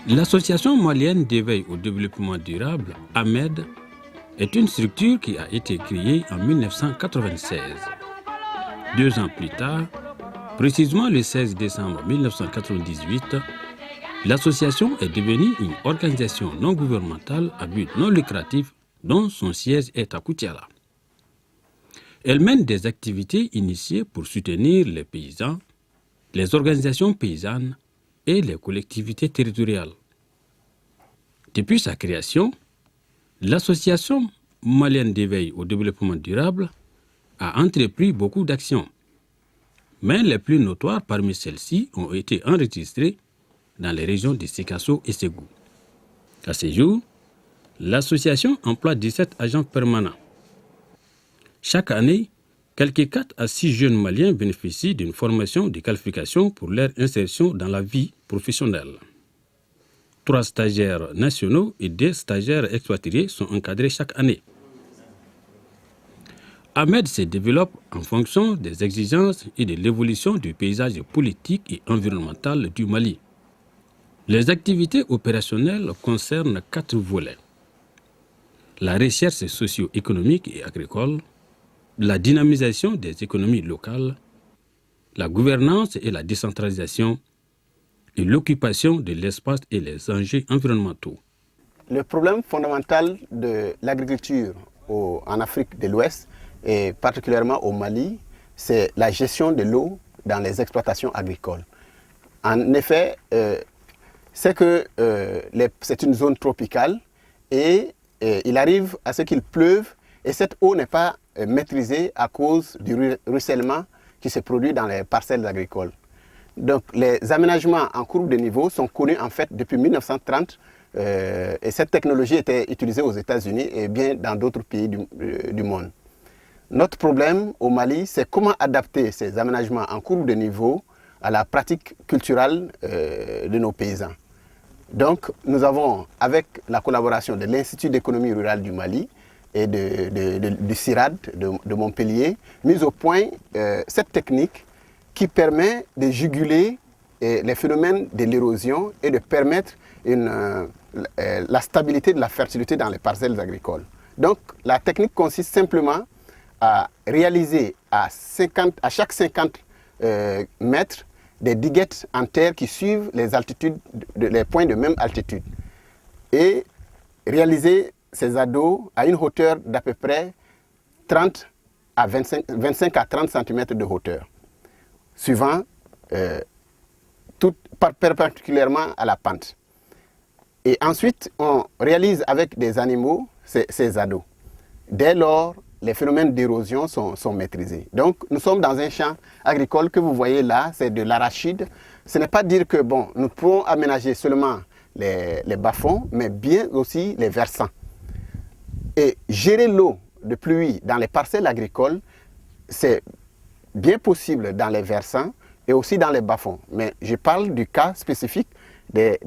L'Association malienne d'éveil au développement durable, AMED, est une structure qui a été créée en 1996. 2 ans plus tard, précisément le 16 décembre 1998, l'association est devenue une organisation non gouvernementale à but non lucratif dont son siège est à Koutiala. Elle mène des activités initiées pour soutenir les paysans, les organisations paysannes et les collectivités territoriales. Depuis sa création, l'Association malienne d'éveil au développement durable a entrepris beaucoup d'actions, mais les plus notoires parmi celles-ci ont été enregistrées dans les régions de Sikasso et Ségou. À ce jour, l'association emploie 17 agents permanents. Chaque année, quelques 4 à 6 jeunes Maliens bénéficient d'une formation de qualification pour leur insertion dans la vie professionnelle. 3 stagiaires nationaux et 2 stagiaires expatriés sont encadrés chaque année. AMED se développe en fonction des exigences et de l'évolution du paysage politique et environnemental du Mali. Les activités opérationnelles concernent 4 volets. La recherche socio-économique et agricole, la dynamisation des économies locales, la gouvernance et la décentralisation, et l'occupation de l'espace et les enjeux environnementaux. Le problème fondamental de l'agriculture en Afrique de l'Ouest, et particulièrement au Mali, c'est la gestion de l'eau dans les exploitations agricoles. En effet, c'est une zone tropicale et il arrive à ce qu'il pleuve et cette eau n'est pas maîtrisée à cause du ruissellement qui se produit dans les parcelles agricoles. Donc les aménagements en courbe de niveau sont connus en fait depuis 1930 et cette technologie était utilisée aux États-Unis et bien dans d'autres pays du monde. Notre problème au Mali, c'est comment adapter ces aménagements en courbe de niveau à la pratique culturelle de nos paysans. Donc nous avons, avec la collaboration de l'Institut d'économie rurale du Mali et du CIRAD de Montpellier, mis au point cette technique qui permet de juguler les phénomènes de l'érosion et de permettre la stabilité de la fertilité dans les parcelles agricoles. Donc la technique consiste simplement à réaliser à chaque 50 mètres des diguettes en terre qui suivent les points de même altitude et réaliser ces ados à une hauteur d'à peu près 25 à 30 cm de hauteur, suivant perpendiculairement à la pente. Et ensuite, on réalise avec des animaux ces ados. Dès lors, les phénomènes d'érosion sont maîtrisés. Donc, nous sommes dans un champ agricole que vous voyez là, c'est de l'arachide. Ce n'est pas dire que, bon, nous pouvons aménager seulement les bas-fonds, mais bien aussi les versants. Et gérer l'eau de pluie dans les parcelles agricoles, c'est bien possible dans les versants et aussi dans les bas-fonds. Mais je parle du cas spécifique des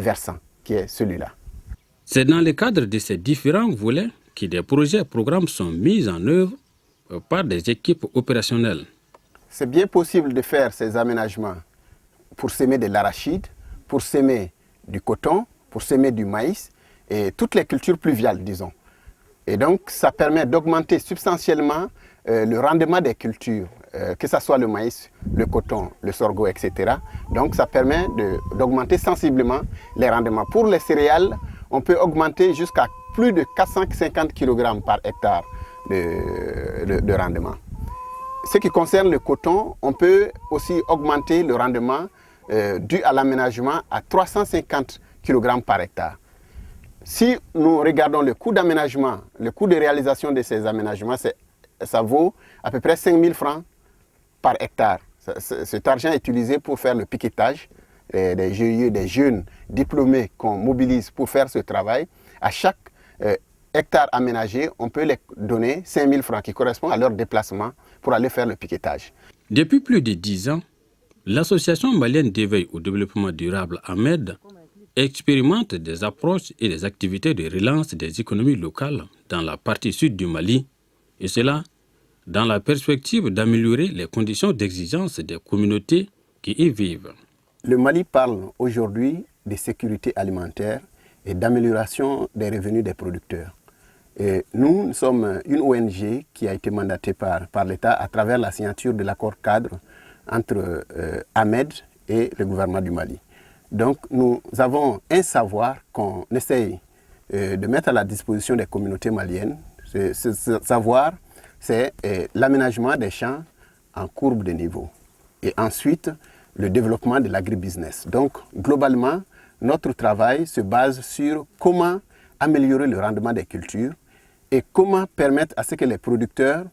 versants, qui est celui-là. C'est dans le cadre de ces différents volets que des projets et programmes sont mis en œuvre par des équipes opérationnelles. C'est bien possible de faire ces aménagements pour semer de l'arachide, pour semer du coton, pour semer du maïs et toutes les cultures pluviales, disons. Et donc, ça permet d'augmenter substantiellement le rendement des cultures, que ce soit le maïs, le coton, le sorgho, etc. Donc, ça permet d'augmenter sensiblement les rendements. Pour les céréales, on peut augmenter jusqu'à plus de 450 kg par hectare de rendement. Ce qui concerne le coton, on peut aussi augmenter le rendement dû à l'aménagement à 350 kg par hectare. Si nous regardons le coût d'aménagement, le coût de réalisation de ces aménagements, ça vaut à peu près 5 000 francs par hectare. Cet argent est utilisé pour faire le piquetage des GIE, des jeunes diplômés qu'on mobilise pour faire ce travail. À chaque hectare aménagé, on peut les donner 5 000 francs qui correspondent à leur déplacement pour aller faire le piquetage. Depuis plus de 10 ans, l'Association malienne d'éveil au développement durable AMED expérimente des approches et des activités de relance des économies locales dans la partie sud du Mali, et cela dans la perspective d'améliorer les conditions d'existence des communautés qui y vivent. Le Mali parle aujourd'hui de sécurité alimentaire et d'amélioration des revenus des producteurs. Et nous sommes une ONG qui a été mandatée par l'État à travers la signature de l'accord cadre entre AMED et le gouvernement du Mali. Donc nous avons un savoir qu'on essaye de mettre à la disposition des communautés maliennes. Ce savoir, c'est l'aménagement des champs en courbe de niveau. Et ensuite, le développement de l'agribusiness. Donc, globalement, notre travail se base sur comment améliorer le rendement des cultures et comment permettre à ce que les producteurs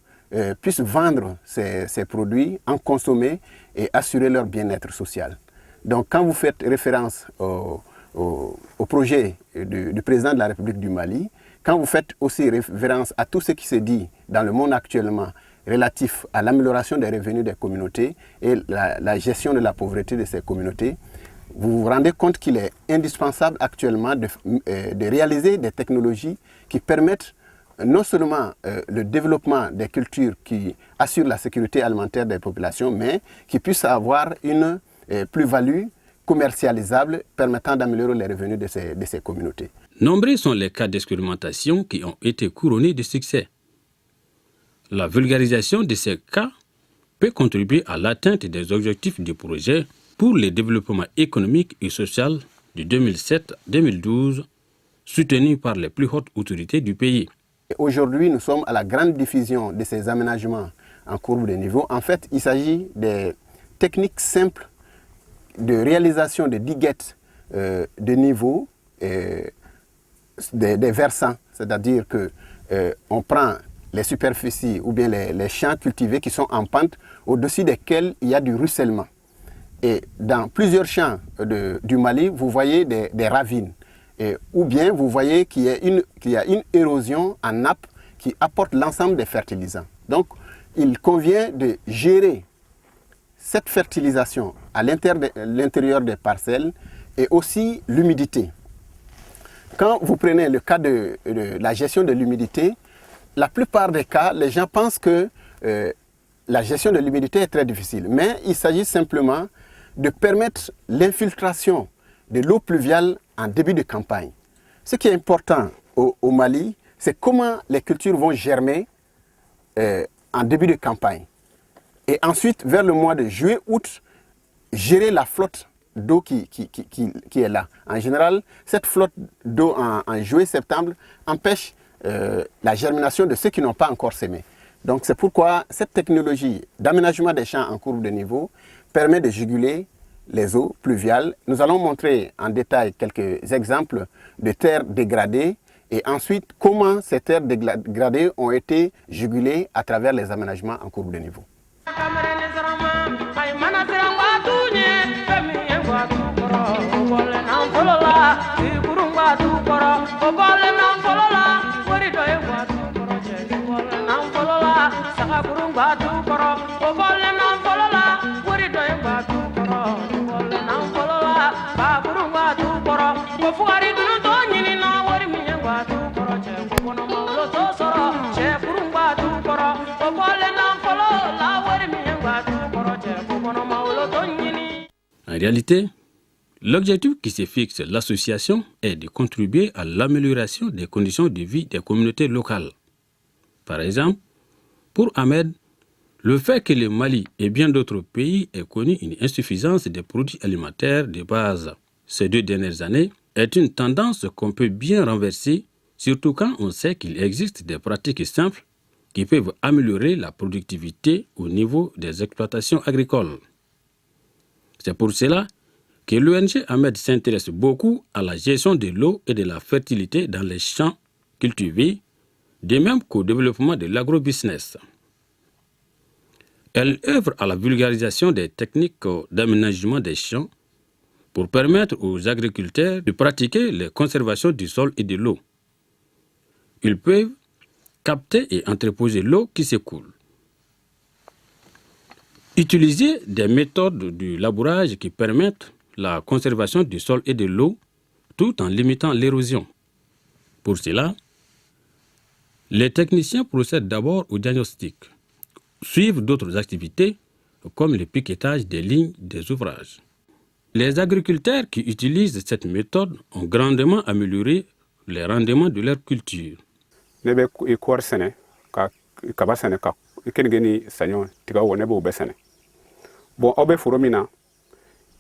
puissent vendre ces produits, en consommer et assurer leur bien-être social. Donc, quand vous faites référence au projet du président de la République du Mali, quand vous faites aussi référence à tout ce qui se dit dans le monde actuellement relatif à l'amélioration des revenus des communautés et la gestion de la pauvreté de ces communautés, vous vous rendez compte qu'il est indispensable actuellement de réaliser des technologies qui permettent non seulement le développement des cultures qui assurent la sécurité alimentaire des populations, mais qui puissent avoir une plus-value commercialisable permettant d'améliorer les revenus de ces communautés. Nombreux sont les cas d'expérimentation qui ont été couronnés de succès. La vulgarisation de ces cas peut contribuer à l'atteinte des objectifs du projet pour le développement économique et social de 2007-2012, soutenu par les plus hautes autorités du pays. Aujourd'hui, nous sommes à la grande diffusion de ces aménagements en courbe de niveau. En fait, il s'agit des techniques simples de réalisation de diguettes de niveau des versants. C'est-à-dire qu'on prend les superficies ou bien les champs cultivés qui sont en pente au-dessus desquels il y a du ruissellement. Et dans plusieurs champs du Mali, vous voyez des ravines. Ou bien vous voyez qu'il y a une érosion en nappe qui apporte l'ensemble des fertilisants. Donc, il convient de gérer cette fertilisation à l'intérieur des parcelles et aussi l'humidité. Quand vous prenez le cas de la gestion de l'humidité, la plupart des cas, les gens pensent que la gestion de l'humidité est très difficile. Mais il s'agit simplement de permettre l'infiltration de l'eau pluviale en début de campagne. Ce qui est important au Mali, c'est comment les cultures vont germer en début de campagne. Et ensuite, vers le mois de juillet-août, gérer la flotte d'eau qui est là. En général, cette flotte d'eau en juillet-septembre empêche la germination de ceux qui n'ont pas encore semé. Donc c'est pourquoi cette technologie d'aménagement des champs en courbe de niveau permet de juguler les eaux pluviales. Nous allons montrer en détail quelques exemples de terres dégradées et ensuite comment ces terres dégradées ont été jugulées à travers les aménagements en courbe de niveau. En réalité, l'objectif qui se fixe l'association est de contribuer à l'amélioration des conditions de vie des communautés locales. Par exemple, pour Ahmed, le fait que le Mali et bien d'autres pays aient connu une insuffisance des produits alimentaires de base ces 2 dernières années est une tendance qu'on peut bien renverser, surtout quand on sait qu'il existe des pratiques simples qui peuvent améliorer la productivité au niveau des exploitations agricoles. C'est pour cela que l'ONG AMED s'intéresse beaucoup à la gestion de l'eau et de la fertilité dans les champs cultivés, de même qu'au développement de l'agrobusiness. Elle œuvre à la vulgarisation des techniques d'aménagement des champs pour permettre aux agriculteurs de pratiquer la conservation du sol et de l'eau. Ils peuvent capter et entreposer l'eau qui s'écoule. Utiliser des méthodes de labourage qui permettent la conservation du sol et de l'eau tout en limitant l'érosion. Pour cela, les techniciens procèdent d'abord au diagnostic, suivent d'autres activités comme le piquetage des lignes des ouvrages. Les agriculteurs qui utilisent cette méthode ont grandement amélioré les rendements de leur culture. Ne bɛ kɔɔri sɛnɛ ka kaba sɛnɛ ka kenige ni saɲɔ tiga wo ne b'o bɛɛ sɛnɛ bon aw bɛ foro min na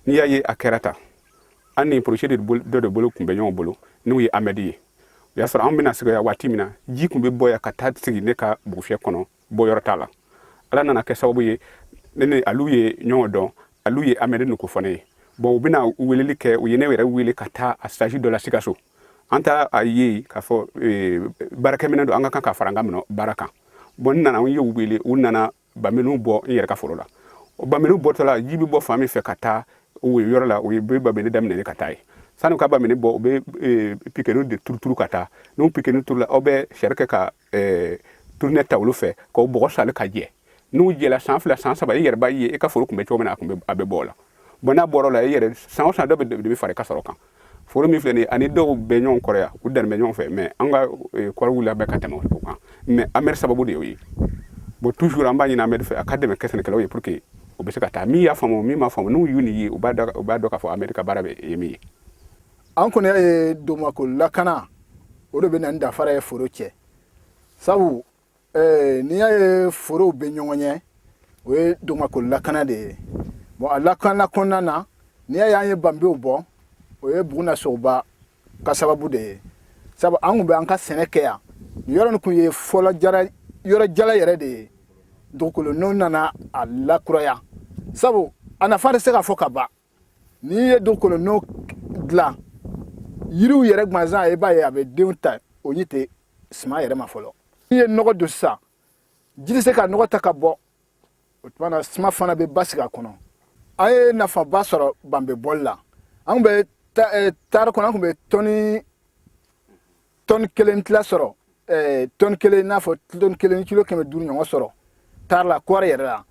n'i y'a ye a kɛra tan an ni projet dɔ de bolo tun bɛ ɲɔgɔn bolo n'o ye Amedi ye o y'a sɔrɔ an bɛna sigi waati min na ji tun bɛ bɔ yan ka taa sigi ne ka bugufiyɛ kɔnɔ bɔyɔrɔ t'a la ala nana kɛ sababu ye ne ni alu ye ɲɔgɔn dɔn alu ye Amedi nugu fɔ ne ye bon u bɛna weleli kɛ u ye ne yɛrɛ wele ka taa a stage dɔ la Sikaso an ta a ye k'a fɔ baarakɛminɛ don an ka kan ka fara an ka minɛ baara kan bon n nana n ye u wele u nana bamelu bɔ n yɛrɛ ka foro la o bamelu bɔtɔ la ji bɛ bɔ fan min fɛ ka taa o yɔrɔ la o ye bamelu daminɛ ka taa ye sani ka bamelu bɔ u bɛ pikenu de turuturu ka taa n'u pikenu turu la aw bɛ sɛri kɛ ka turunɛ ta olu fɛ k'aw bɔgɔ sali ka jɛ n'u jɛla san 2 san 3 i yɛrɛ b'a ye i ka foro kun bɛ cogo min na a bɛ bɔ o la bon n'a bɔra o la i yɛrɛ san o san dɔ bɛ fara i ka sɔrɔ kan foro min filɛ nin ye ani dɔw bɛ ɲɔgɔn kɔrɔ yan u danni bɛ ɲɔgɔn fɛ mais an ka kɔɔri wulila bɛɛ ka tɛmɛ o kan mais Amedi sababu de y'o ye bon toujours an b'a ɲini Amedi fɛ a ka dɛmɛ sɛnɛkɛlaw ye pour que o bɛ se ka taa min y'a faamu min m'a faamu n'u y'u nin ye u b'a dɔn k'a fɔ Amedi ka baara bɛ ye min ye. An kɔni ye domako lakana o de bɛ na ni dafara ye foro cɛ sabu n'i y'a ye forow bɛ ɲɔgɔn ɲɛ o ye domako lakana de ye bon a lakana kɔnɔna na n'i y'a ye an ye banbew bɔ o ye Buguna Sogoba ka sababu de ye sabu an kun bɛ an ka sɛnɛ kɛ yan yɔrɔ nin kun ye fɔlɔ yɔrɔ jala yɛrɛ de ye dugukolo n'o nana a lakuraya sabu a nafa tɛ se ka fɔ ka ban n'i ye dugukolo n'o dilan yiriw yɛrɛ gansan i b'a ye a bɛ denw ta o ɲi tɛ suma yɛrɛ ma fɔlɔ n'i ye nɔgɔ don sisan ji tɛ se ka nɔgɔ ta ka bɔ o tuma na suma fana bɛ basigi a kɔnɔ an ye nafaba sɔrɔ banbe bɔli la an bɛ taari kɔnɔ an kun bɛ tɔni 1 tila sɔrɔ tɔni 1 n'a fɔ tɔni 1 kilo 500 ɲɔgɔn sɔrɔ taari la kɔɔri yɛrɛ la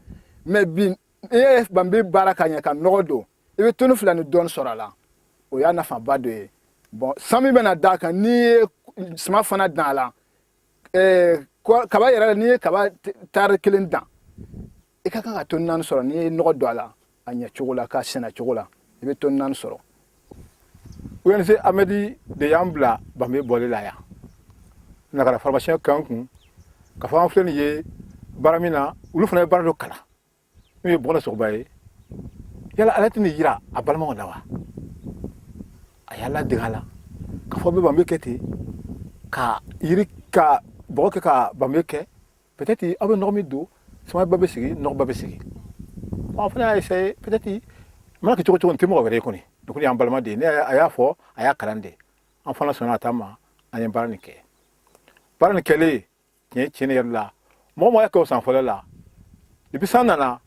mais bi i ye banbe baara ka ɲɛ ka nɔgɔ don i bɛ tɔni 2 ni dɔɔni sɔrɔ a la o y'a nafaba dɔ ye bon san min bɛna d'a kan n'i ye suma fana dan a la kaba yɛrɛ la n'i ye kaba taari 1 dan i ka kan ka tɔni 4 sɔrɔ n'i ye nɔgɔ don a la a ɲɛ cogo la k'a sɛnɛ cogo la i bɛ tɔni 4 sɔrɔ. UNC Amedi de y'an bila banbe bɔli la yan nagara farmasiyɛn kan kun ka fɔ an filɛ nin ye baara min na olu fana ye baara dɔ kalan n'o ye Buguna Sogoba ye yala ale tɛ nin yira a balimaw la wa a y'a ladege a la ka fɔ bɛ banbe kɛ ten ka yiri ka bɔgɔ kɛ ka banbe kɛ peut-être aw bɛ nɔgɔ min don suma ba bɛ sigi nɔgɔ ba bɛ sigi an fana y'a essayer peut-être mana kɛ cogo cogo n tɛ mɔgɔ wɛrɛ ye kɔni donc y'an balima de ye ne a y'a fɔ a y'a kalan de an fana sɔnna a ta ma an ye baara nin kɛ baara nin kɛlen tiɲɛ yɛrɛ la mɔgɔ mɔgɔ y'a kɛ o san fɔlɔ la depuis san nana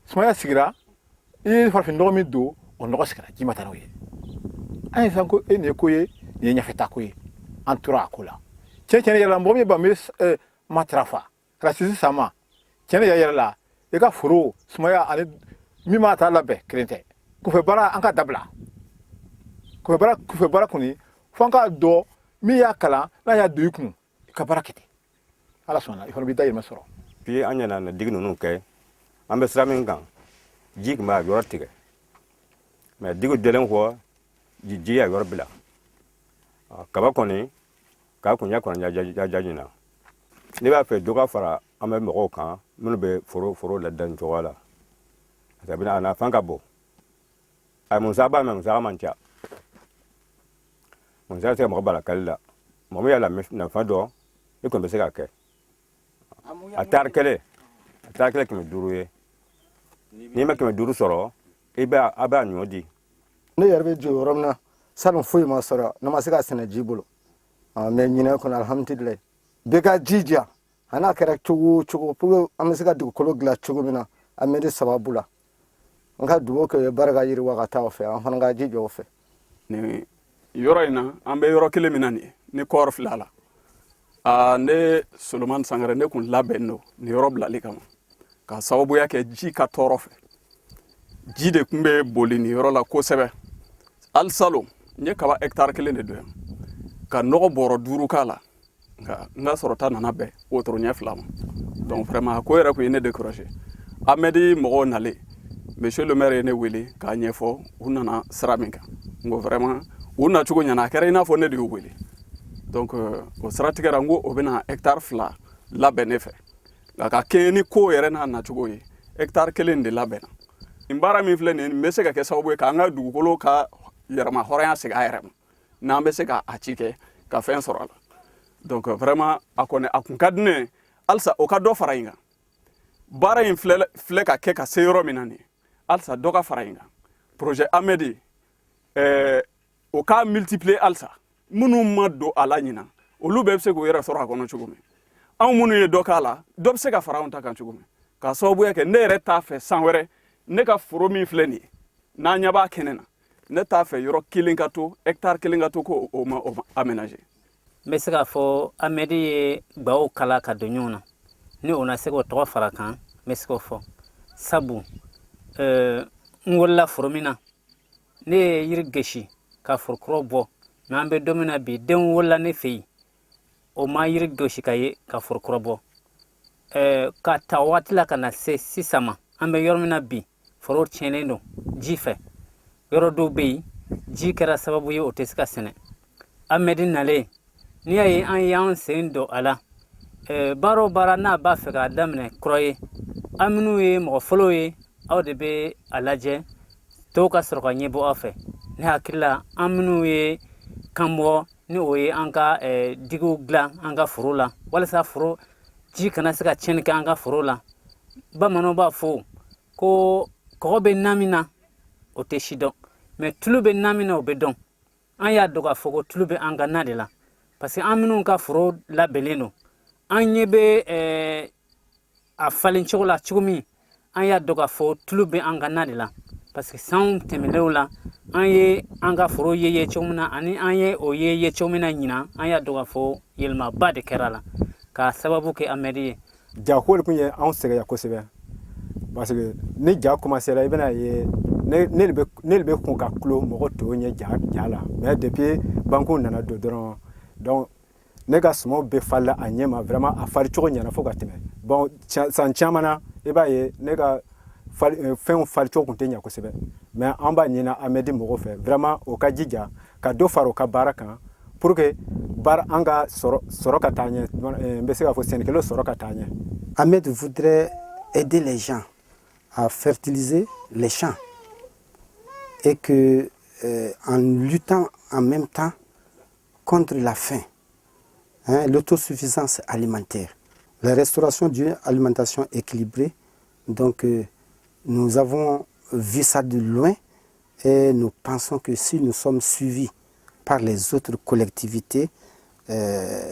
sumaya sigira i ye farafin nɔgɔ min don o nɔgɔ sigira ji ma taa n'o ye an ye san ko nin ye ko ye nin ye ɲɛfɛta ko ye an tora a ko la tiɲɛ yɛrɛ la mɔgɔ min banbe matarafa ka sisi san ma tiɲɛ yɛrɛ la i ka foro sumaya ani min m'a ta labɛn kelen tɛ kɔfɛ baara an ka dabila kɔfɛ baara kɔni fo an ka dɔn min y'a kalan n'a y'a don i kun i ka baara kɛ ten ala sɔnna i fana b'i dahirimɛ sɔrɔ. Puis an ɲana na digi ninnu kɛ an bɛ sira min kan ji tun b'a yɔrɔ tigɛ mais digi dɔlen kɔ ji y'a yɔrɔ bila kaba kɔni k'a kun ɲɛ kɔni jaji na ne b'a fɛ dɔ ka fara an bɛ mɔgɔw kan minnu bɛ foro lada nin cogoya la parce que a nafan ka bon a musaka b'a mɛ musaka man ca musaka tɛ se ka mɔgɔ bala kali la mɔgɔ min y'a nafa dɔn i kɔni bɛ se ka kɛ a taari kelen 500 ye n'i ma 500 sɔrɔ a b'a ɲɔ di. ne yɛrɛ bɛ jɔ yɔrɔ min na sani foyi ma sɔrɔ ne ma se ka sɛnɛ ji bolo mais ɲinɛ kɔnɔ alhamdulilayi bɛɛ ka jija a n'a kɛra cogo o cogo pour que an bɛ se ka dugukolo dilan cogo min na Amedi sababu la an ka dugawu kɛ baara ka yiriwa ka taa o fɛ an fana ka jija o fɛ. Ni yɔrɔ in na an bɛ yɔrɔ kelen min na nin ye ni kɔɔri filɛ la ne Solomani Sangare ne kun labɛn don nin yɔrɔ bilali kama ka sababuya kɛ ji ka tɔɔrɔ fɛ ji de kun bɛ boli nin yɔrɔ la kosɛbɛ hali salon n ye kaba hectare 1 de don yan ka nɔgɔ bɔrɔ 5 k'a la nka n ka sɔrɔta nana bɛn wotoro ɲɛ 2 ma donc vraiment ko yɛrɛ kun ye ne décourager Amedi mɔgɔw nalen monsieur le maire ye ne wele k'a ɲɛfɔ u nana sira min kan n ko vraiment u nacogo ɲɛna a kɛra i n'a fɔ ne de y'u wele donc o sira tigɛra n ko o bɛna hectare 2 labɛn ne fɛ nka ka kɛɲɛ ni ko yɛrɛ n'a nacogo ye hectare 1 de labɛnna nin baara min filɛ nin ye nin bɛ se ka kɛ sababu ye k'an ka dugukolo ka yɛrɛma hɔrɔnya segin a yɛrɛ ma n'an bɛ se ka a ci kɛ ka fɛn sɔrɔ a la donc vraiment a kɔni a kun ka di ne ye halisa o ka dɔ fara in kan baara in filɛ ka kɛ ka se yɔrɔ min na nin ye halisa dɔ ka fara in kan projet Amedi o ka multiplier halisa minnu ma don a la ɲinan olu bɛɛ bɛ se k'u yɛrɛ sɔrɔ a kɔnɔ cogo min anw minnu ye dɔ k'a la dɔ bɛ se ka fara anw ta kan cogo min k'a sababuya kɛ ne yɛrɛ t'a fɛ san wɛrɛ ne ka foro min filɛ nin ye n'an ɲɛ b'a kɛnɛ na ne t'a fɛ yɔrɔ kelen ka to hectare 1 ka to ko o ma aménager n bɛ se k'a fɔ Amedi ye gbaw kala ka don ɲɔgɔn na ni o na se k'o tɔgɔ fara kan n bɛ se k'o fɔ sabu n wolola foro min na ne ye yiri gosi ka forokɔrɔ bɔ mɛ an bɛ don min na bi denw wolola ne fɛ yen o ma yiri gosi ka ye ka forokɔrɔ bɔ ka ta waati la ka na se sisan ma an bɛ yɔrɔ min na bi foro tiɲɛlen don ji fɛ yɔrɔ dɔw bɛ yen ji kɛra sababu ye o tɛ se ka sɛnɛ Amedi nalen n'i y'a ye an y'an sen don a la baara o baara n'a b'a fɛ k'a daminɛ kɔrɔ ye an minnu ye mɔgɔ fɔlɔw ye aw de bɛ a lajɛ dɔw ka sɔrɔ ka ɲɛbɔ aw fɛ ne hakili la an minnu ye kan bɔ ni o ye an ka digiw dilan an ka foro la walasa foro ji kana se ka tiɲɛni kɛ an ka foro la bamananw b'a fɔ ko kɔgɔ bɛ na min na o tɛ si dɔn mɛ tulu bɛ na min na o bɛ dɔn an y'a dɔn k'a fɔ ko tulu bɛ an ka na de la parce que an minnu ka foro labɛnlen don an ɲɛ bɛ a falen cogo la cogo min an y'a dɔn k'a fɔ tulu bɛ an ka na de la parce que sanw tɛmɛnenw la an ye an ka foro ye cogo min na ani an ye o ye cogo min na ɲinan an y'a dɔn k'a fɔ yɛlɛmaba de kɛra la k'a sababu kɛ Amedi ye jako de tun ye anw sɛgɛn kosɛbɛ parce que ni ja commencera i bɛna ye ne de bɛ kun ka tulo mɔgɔ tɔw ɲɛ ja la mais depuis banques nana don dɔrɔn donc ne ka sumaw bɛɛ falila a ɲɛ ma vraiment a fari cogo ɲɛna fo ka tɛmɛ bon san caman na i b'a ye ne ka fɛnw fari cogo tun tɛ ɲɛ kosɛbɛ mais an b'a ɲini Amedi mɔgɔw fɛ vraiment o ka jija ka dɔ fara o ka baara kan pour que baara an ka sɔrɔ ka taa ɲɛ n bɛ se k'a fɔ sɛnɛkɛlaw sɔrɔ ka taa ɲɛ. Amedi voudrait aider les gens à fertiliser les champs et que en luttant en même temps contre la faim, l'autosuffisance alimentaire, la restauration d'une alimentation équilibrée. Donc nous avons vu ça de loin et nous pensons que si nous sommes suivis par les autres collectivités,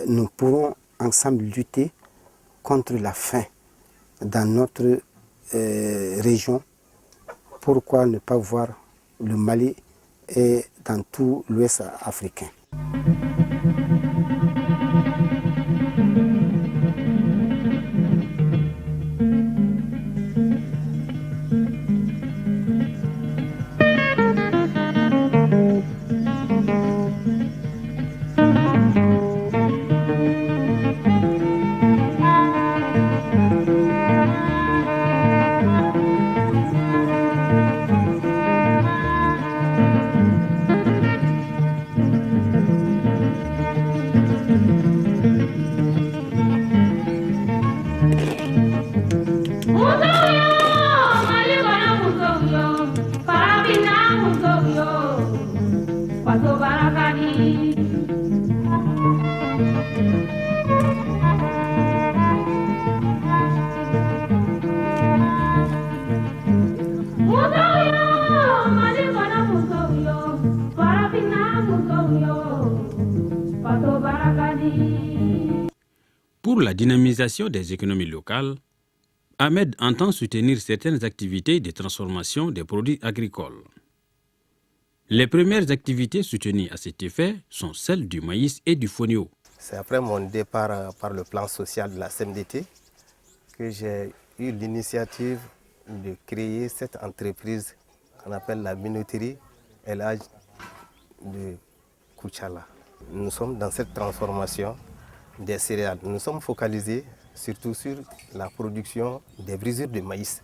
nous pourrons ensemble lutter contre la faim dans notre région. Pourquoi ne pas voir le Mali et dans tout l'Ouest africain? Pour la dynamisation des économies locales, Amedi entend soutenir certaines activités de transformation des produits agricoles. Les premières activités soutenues à cet effet sont celles du maïs et du fonio. C'est après mon départ par le plan social de la CMDT que j'ai eu l'initiative de créer cette entreprise qu'on appelle la minoterie El Hadj de Koutiala. Nous sommes dans cette transformation des céréales. Nous sommes focalisés surtout sur la production des brisures de maïs.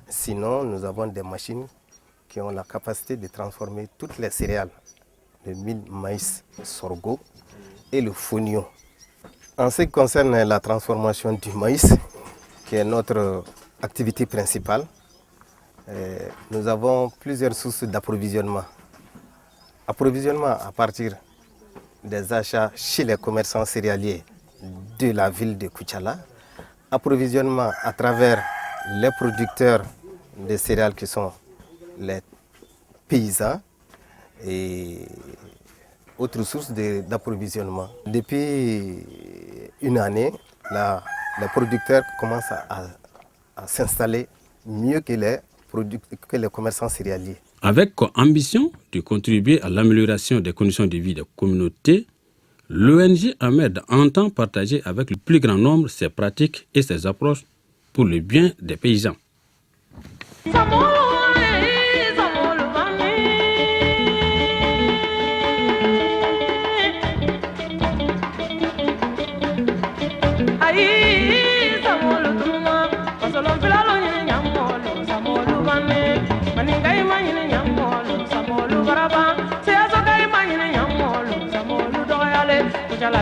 Sinon, nous avons des machines qui ont la capacité de transformer toutes les céréales, le mil, maïs, sorgho et le fonio. En ce qui concerne la transformation du maïs, qui est notre activité principale, nous avons plusieurs sources d'approvisionnement. Approvisionnement à partir des achats chez les commerçants céréaliers de la ville de Koutiala, approvisionnement à travers les producteurs de céréales qui sont les paysans et autres sources d'approvisionnement. Depuis une année, les producteurs commencent à s'installer mieux que les commerçants céréaliers. Avec comme ambition de contribuer à l'amélioration des conditions de vie des communautés, l'ONG AMED entend partager avec le plus grand nombre ses pratiques et ses approches pour le bien des paysans.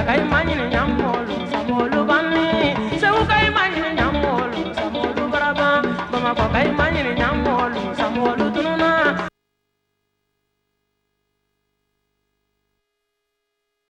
Like